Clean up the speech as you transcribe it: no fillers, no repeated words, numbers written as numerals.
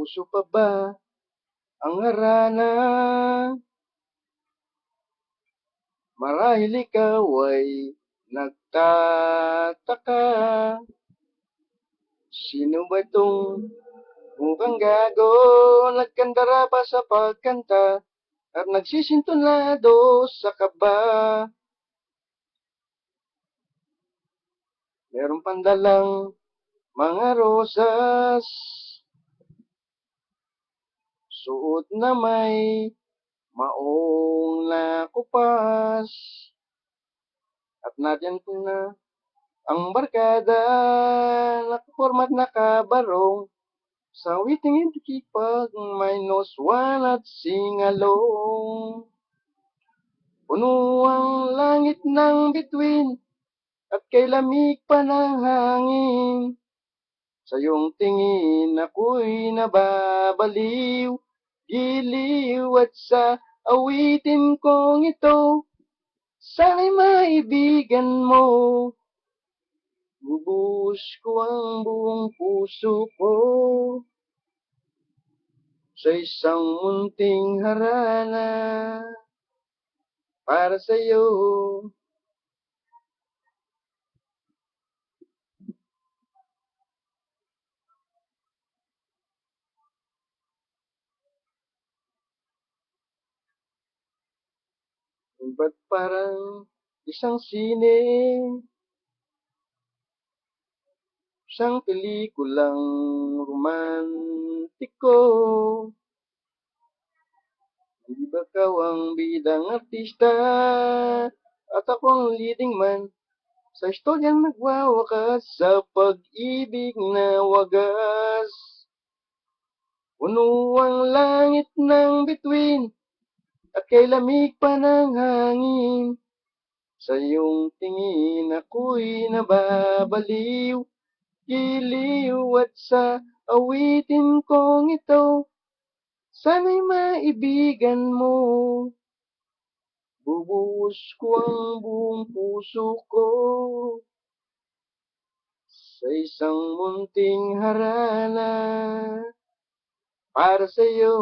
puso pa ba ang harana? Marahil ikaw ay nagtataka, sino ba itong mukhang gago? Nagkandara pa sa pagkanta at nagsisintonado sa kaba. Meron pandalang mga rosas, suot na may maong nakupas. At nadyan po na ang barkada, nakapormat nakabarong, sa witing intikipag, -1 at singalong. Puno ang langit ng bituin, at kay lamig pa ng hangin. Sa iyong tingin ako'y nababaliw, giliw at sa awitin kong ito, sana'y maibigan mo. Bubuhos ko ang buong puso ko sa isang munting harana para sa'yo. Ba't parang isang sine, isang pelikulang romantiko? Di ba ikaw ang bidang artista at ako ang leading man sa istoryang nagwawakas sa pag-ibig na wagas? Puno ang langit ng bituin at kay lamig pa ng hangin. Sa iyong tingin ako'y nababaliw, giliw at sa awitin kong ito, sana'y maibigan mo. Bubuhos ko ang buong puso ko sa isang munting harana para sa'yo.